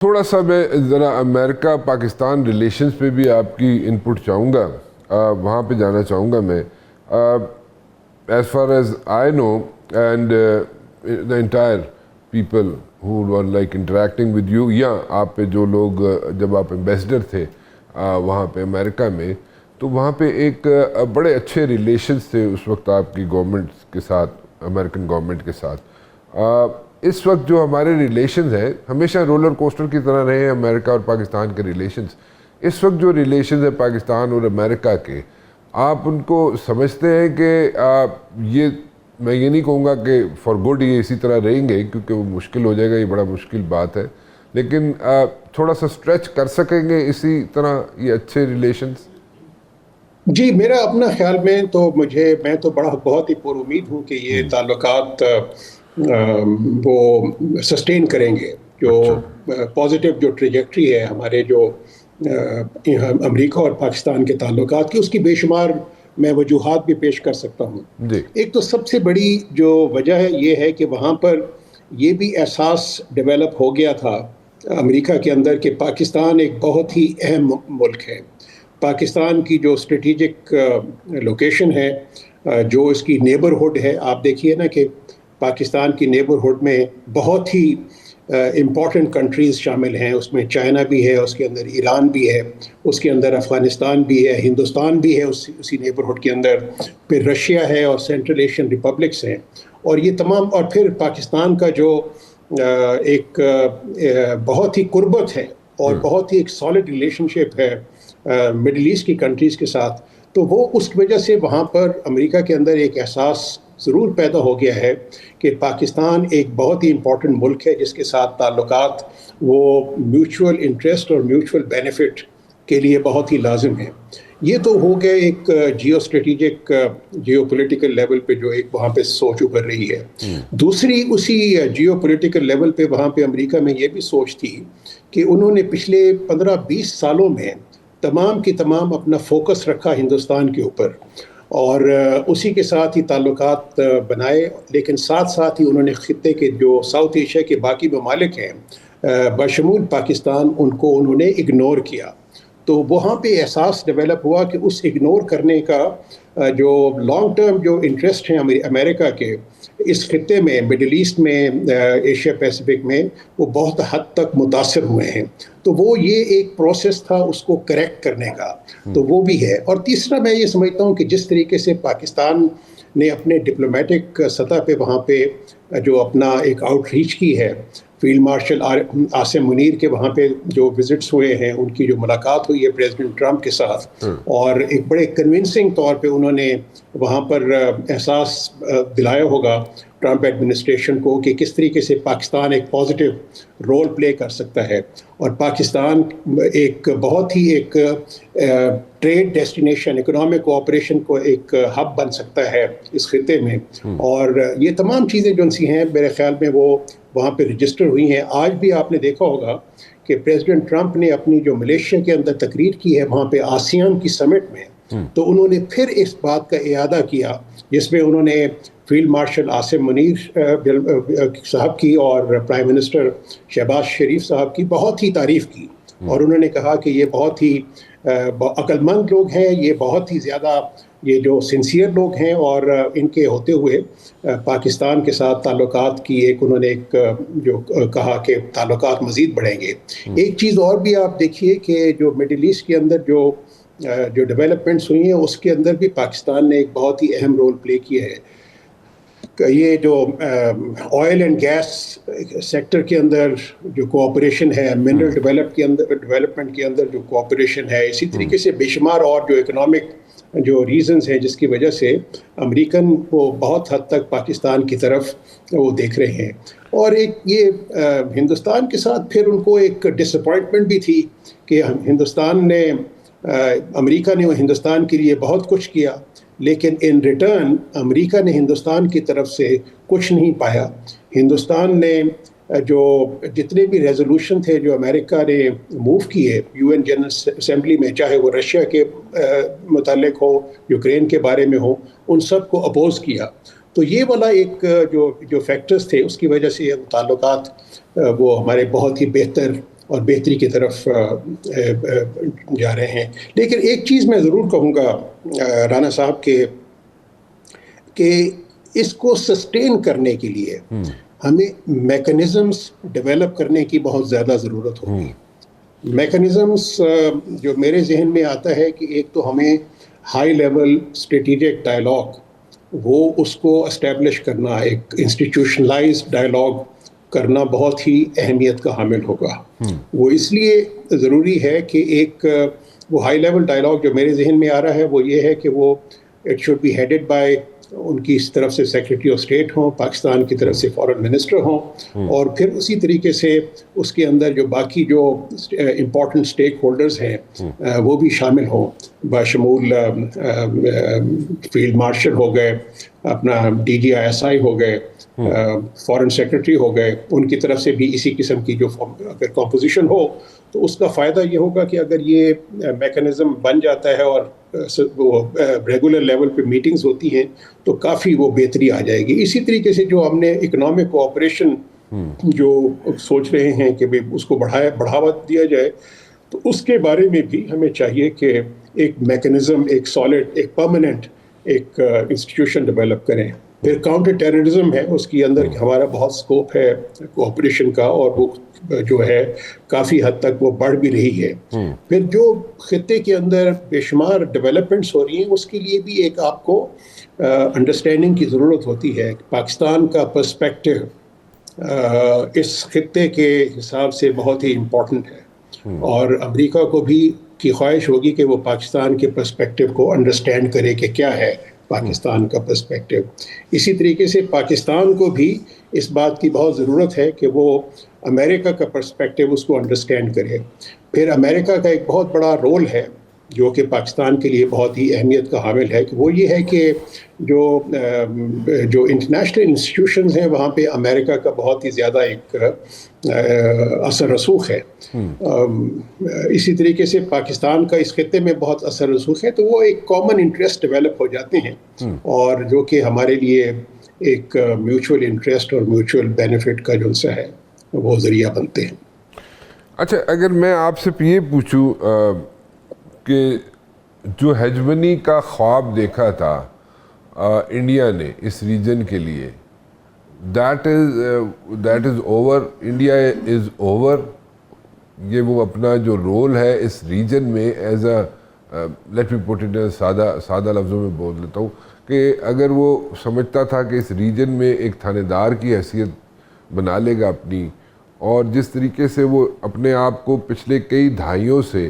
تھوڑا سا میں ذرا امریکہ پاکستان ریلیشنز پہ بھی آپ کی انپٹ چاہوں گا، وہاں پہ جانا چاہوں گا میں. As far as I know and the entire people who were like interacting with you، یا آپ پہ جو لوگ جب آپ ایمبیسڈر تھے وہاں پہ امریکہ میں، تو وہاں پہ ایک بڑے اچھے ریلیشنز تھے اس وقت آپ کی گورنمنٹ کے ساتھ، امریکن گورنمنٹ کے ساتھ. اس وقت جو ہمارے ریلیشنز ہیں ہمیشہ رولر کوسٹر کی طرح رہے ہیں امریکہ اور پاکستان کے ریلیشنز. اس وقت جو ریلیشنز ہیں پاکستان اور امریکہ کے، آپ ان کو سمجھتے ہیں کہ یہ، میں یہ نہیں کہوں گا کہ فار گڈ یہ اسی طرح رہیں گے کیونکہ وہ مشکل ہو جائے گا، یہ بڑا مشکل بات ہے، لیکن تھوڑا سا اسٹریچ کر سکیں گے اسی طرح یہ اچھے ریلیشنز؟ جی، میرا اپنا خیال میں تو میں تو بہت ہی پر امید ہوں کہ یہ تعلقات وہ سسٹین کریں گے. جو پازیٹیو جو ٹریجیکٹری ہے ہمارے جو امریکہ اور پاکستان کے تعلقات کی، اس کی بے شمار میں وجوہات بھی پیش کر سکتا ہوں. ایک تو سب سے بڑی جو وجہ ہے یہ ہے کہ وہاں پر یہ بھی احساس ڈیولپ ہو گیا تھا امریکہ کے اندر کہ پاکستان ایک بہت ہی اہم ملک ہے. پاکستان کی جو اسٹریٹجک لوکیشن ہے، جو اس کی نیبرہڈ ہے، آپ دیکھیے نا کہ پاکستان کی نیبرہڈ میں بہت ہی امپورٹنٹ کنٹریز شامل ہیں. اس میں چائنا بھی ہے، اس کے اندر ایران بھی ہے، اس کے اندر افغانستان بھی ہے، ہندوستان بھی ہے اسی نیبرہڈ کے اندر، پھر رشیا ہے اور سینٹرل ایشین ریپبلکس ہیں. اور یہ تمام، اور پھر پاکستان کا جو ایک بہت ہی قربت ہے اور بہت ہی ایک سالڈ ریلیشن شپ ہے مڈل ایسٹ کی کنٹریز کے ساتھ، تو وہ اس کی وجہ سے وہاں پر امریکہ کے اندر ایک احساس ضرور پیدا ہو گیا ہے کہ پاکستان ایک بہت ہی امپورٹنٹ ملک ہے جس کے ساتھ تعلقات وہ میوچول انٹرسٹ اور میوچول بینیفٹ کے لیے بہت ہی لازم ہیں. یہ تو ہو گیا ایک geo strategic geo political level پہ جو ایک وہاں پہ سوچ ابھر رہی ہے. دوسری اسی جیو پولیٹیکل لیول پہ وہاں پہ امریکہ میں یہ بھی سوچ تھی کہ انہوں نے پچھلے 15-20 سالوں میں تمام کی تمام اپنا فوکس رکھا ہندوستان کے اوپر، اور اسی کے ساتھ ہی تعلقات بنائے، لیکن ساتھ ساتھ ہی انہوں نے خطے کے جو ساؤتھ ایشیا کے باقی ممالک ہیں بشمول پاکستان، ان کو انہوں نے اگنور کیا. تو وہاں پہ احساس ڈیولپ ہوا کہ اس اگنور کرنے کا جو لانگ ٹرم جو انٹرسٹ ہیں امریکہ کے اس خطے میں، مڈل ایسٹ میں، ایشیا پیسیفک میں، وہ بہت حد تک متاثر ہوئے ہیں. تو وہ یہ ایک پروسیس تھا اس کو کریکٹ کرنے کا، تو وہ بھی ہے. اور تیسرا میں یہ سمجھتا ہوں کہ جس طریقے سے پاکستان نے اپنے ڈپلومیٹک سطح پہ وہاں پہ جو اپنا ایک آؤٹ ریچ کی ہے، فیلڈ مارشل عاصم منیر کے وہاں پہ جو وزٹس ہوئے ہیں، ان کی جو ملاقات ہوئی ہے پریزیڈنٹ ٹرمپ کے ساتھ، اور ایک بڑے کنونسنگ طور پہ انہوں نے وہاں پر احساس دلایا ہوگا ٹرمپ ایڈمنسٹریشن کو کہ کس طریقے سے پاکستان ایک پازیٹیو رول پلے کر سکتا ہے، اور پاکستان ایک بہت ہی ایک ٹریڈ ڈیسٹینیشن، اکنامک کوآپریشن کو ایک ہب بن سکتا ہے اس خطے میں. اور یہ تمام چیزیں جو سی ہیں میرے خیال میں وہ وہاں پہ رجسٹر ہوئی ہیں. آج بھی آپ نے دیکھا ہوگا کہ پریزیڈنٹ ٹرمپ نے اپنی جو ملیشیا کے اندر تقریر کی ہے وہاں پہ آسیان کی سمٹ میں، تو انہوں نے پھر اس بات کا اعادہ کیا جس میں انہوں نے فیلڈ مارشل عاصم منیر صاحب کی اور پرائم منسٹر شہباز شریف صاحب کی بہت ہی تعریف کی، اور انہوں نے کہا کہ یہ بہت ہی عقل مند لوگ ہیں، یہ بہت ہی زیادہ یہ جو سنسیئر لوگ ہیں، اور ان کے ہوتے ہوئے پاکستان کے ساتھ تعلقات کی ایک انہوں نے ایک جو کہا کہ تعلقات مزید بڑھیں گے. ایک چیز اور بھی آپ دیکھیے کہ جو مڈل ایسٹ کے اندر جو ڈیولپمنٹس ہوئی ہیں اس کے اندر بھی پاکستان نے ایک بہت ہی اہم رول پلے کیا ہے. یہ جو آئل اینڈ گیس سیکٹر کے اندر جو کوآپریشن ہے، منرل ڈیولپمنٹ کے اندر جو کوآپریشن ہے، اسی طریقے سے بے شمار اور جو اکنامک جو ریزنز ہیں جس کی وجہ سے امریکن وہ بہت حد تک پاکستان کی طرف وہ دیکھ رہے ہیں. اور ایک یہ ہندوستان کے ساتھ پھر ان کو ایک ڈس اپوائنٹمنٹ بھی تھی کہ ہندوستان نے امریکہ نے ہندوستان کے لیے بہت کچھ کیا، لیکن ان ریٹرن امریکہ نے ہندوستان کی طرف سے کچھ نہیں پایا. ہندوستان نے جو جتنے بھی ریزولوشن تھے جو امریکہ نے موو کیے یو این جنرل اسمبلی میں، چاہے وہ رشیا کے متعلق ہو، یوکرین کے بارے میں ہو، ان سب کو اپوز کیا. تو یہ والا ایک جو فیکٹرز تھے اس کی وجہ سے یہ تعلقات وہ ہمارے بہت ہی بہتر اور بہتری کی طرف جا رہے ہیں. لیکن ایک چیز میں ضرور کہوں گا رانا صاحب کہ اس کو سسٹین کرنے کے لیے ہمیں میکنزمز ڈیولپ کرنے کی بہت زیادہ ضرورت ہوگی. میکنزمز جو میرے ذہن میں آتا ہے کہ ایک تو ہمیں ہائی لیول اسٹریٹجک ڈائلاگ وہ اس کو اسٹیبلش کرنا, ایک انسٹیٹیوشنلائزڈ ڈائلاگ کرنا بہت ہی اہمیت کا حامل ہوگا. وہ اس لیے ضروری ہے کہ ایک وہ ہائی لیول ڈائلاگ جو میرے ذہن میں آ رہا ہے وہ یہ ہے کہ وہ it should be headed by, ان کی اس طرف سے سیکرٹری آف اسٹیٹ ہوں, پاکستان کی طرف سے فارن منسٹر ہوں, اور پھر اسی طریقے سے اس کے اندر جو باقی جو امپورٹنٹ اسٹیک ہولڈرز ہیں وہ بھی شامل ہوں, بشمول فیلڈ مارشل ہو گئے, اپنا DGISI ہو گئے, فارن سیکرٹری ہو گئے, ان کی طرف سے بھی اسی قسم کی جو اگر کمپوزیشن ہو تو اس کا فائدہ یہ ہوگا کہ اگر یہ میکنزم بن جاتا ہے اور وہ ریگولر لیول پہ میٹنگز ہوتی ہیں تو کافی وہ بہتری آ جائے گی. اسی طریقے سے جو ہم نے اکنامک کوآپریشن جو سوچ رہے ہیں کہ اس کو بڑھاوا دیا جائے, تو اس کے بارے میں بھی ہمیں چاہیے کہ ایک میکنزم, ایک سالڈ, ایک پرماننٹ ایک انسٹیٹیوشن ڈیولپ کریں. پھر کاؤنٹر ٹیررزم ہے, اس کے اندر ہمارا بہت سکوپ ہے کوآپریشن کا, اور وہ جو ہے کافی حد تک وہ بڑھ بھی رہی ہے. پھر جو خطے کے اندر بے شمار ڈیولپمنٹس ہو رہی ہیں اس کے لیے بھی ایک آپ کو انڈرسٹینڈنگ کی ضرورت ہوتی ہے. پاکستان کا پرسپیکٹو اس خطے کے حساب سے بہت ہی امپورٹنٹ ہے, اور امریکہ کو بھی کی خواہش ہوگی کہ وہ پاکستان کے پرسپیکٹو کو انڈرسٹینڈ کرے کہ کیا ہے پاکستان کا پرسپیکٹو. اسی طریقے سے پاکستان کو بھی اس بات کی بہت ضرورت ہے کہ وہ امریکہ کا پرسپیکٹو اس کو انڈرسٹینڈ کرے. پھر امریکہ کا ایک بہت بڑا رول ہے جو کہ پاکستان کے لیے بہت ہی اہمیت کا حامل ہے, کہ وہ یہ ہے کہ جو انٹرنیشنل انسٹیٹیوشنز ہیں وہاں پہ امریکہ کا بہت ہی زیادہ ایک اثر رسوخ ہے. اسی طریقے سے پاکستان کا اس خطے میں بہت اثر رسوخ ہے, تو وہ ایک کامن انٹرسٹ ڈیولپ ہو جاتے ہیں, اور جو کہ ہمارے لیے ایک میوچول انٹرسٹ اور میوچول بینیفٹ کا جو سا ہے وہ ذریعہ بنتے ہیں. اچھا, اگر میں آپ سے یہ پوچھوں کہ جو ہیجمنی کا خواب دیکھا تھا انڈیا نے اس ریجن کے لیے, that is over, India is over. یہ وہ اپنا جو رول ہے اس ریجن میں as a let me put it سادہ لفظوں میں بول لیتا ہوں کہ اگر وہ سمجھتا تھا کہ اس ریجن میں ایک تھانے دار کی حیثیت بنا لے گا اپنی, اور جس طریقے سے وہ اپنے آپ کو پچھلے کئی دہائیوں سے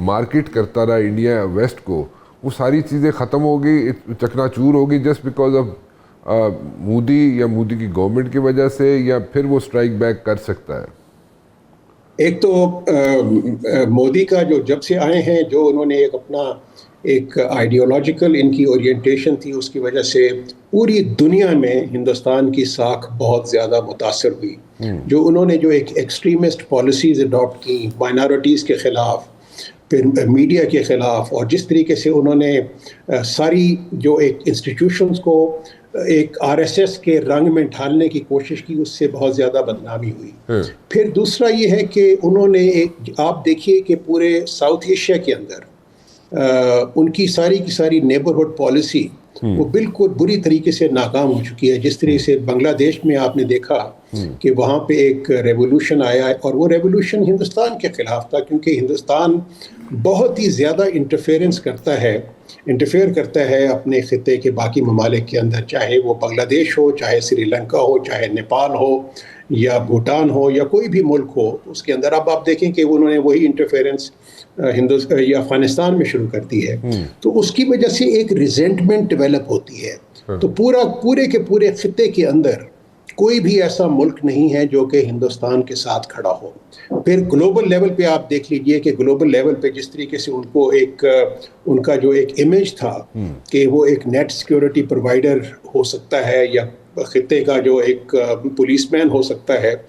مارکیٹ کرتا رہا انڈیا ویسٹ کو, وہ ساری چیزیں ختم ہو گئی, چکنا چور ہو گئی جسٹ بیکاز آف مودی یا مودی کی گورنمنٹ کی وجہ سے, یا پھر وہ اسٹرائک بیک کر سکتا ہے؟ ایک تو مودی کا جو جب سے آئے ہیں جو انہوں نے ایک اپنا ایک آئیڈیالوجیکل ان کی اورینٹیشن تھی, اس کی وجہ سے پوری دنیا میں ہندوستان کی ساکھ بہت زیادہ متاثر ہوئی. جو انہوں نے جو ایک ایکسٹریمسٹ پالیسیز اڈاپٹ کی مائنارٹیز کے خلاف, پھر میڈیا کے خلاف, اور جس طریقے سے انہوں نے ساری جو ایک انسٹیٹیوشنز کو ایک RSS کے رنگ میں ڈھالنے کی کوشش کی, اس سے بہت زیادہ بدنامی ہوئی. پھر دوسرا یہ ہے کہ انہوں نے آپ دیکھیے کہ پورے ساؤتھ ایشیا کے اندر ان کی ساری نیبرہڈ پالیسی وہ بالکل بری طریقے سے ناکام ہو چکی ہے. جس طریقے سے بنگلہ دیش میں آپ نے دیکھا کہ وہاں پہ ایک ریولوشن آیا, اور وہ ریولوشن ہندوستان کے خلاف تھا, کیونکہ ہندوستان بہت ہی زیادہ انٹرفیئر کرتا ہے اپنے خطے کے باقی ممالک کے اندر, چاہے وہ بنگلہ دیش ہو, چاہے سری لنکا ہو, چاہے نیپال ہو, یا بھوٹان ہو, یا کوئی بھی ملک ہو. اس کے اندر اب آپ دیکھیں کہ انہوں نے وہی انٹرفیئرنس یا افغانستان میں شروع کر دی ہے, تو اس کی وجہ سے ایک ریزنٹمنٹ ڈیولپ ہوتی ہے. تو پورے کے پورے خطے کے اندر کوئی بھی ایسا ملک نہیں ہے جو کہ ہندوستان کے ساتھ کھڑا ہو. پھر گلوبل لیول پہ آپ دیکھ لیجئے کہ گلوبل لیول پہ جس طریقے سے ان کو ان کا جو ایک امیج تھا کہ وہ ایک نیٹ سیکیورٹی پرووائڈر ہو سکتا ہے, یا خطے کا جو ایک پولیس مین ہو سکتا ہے,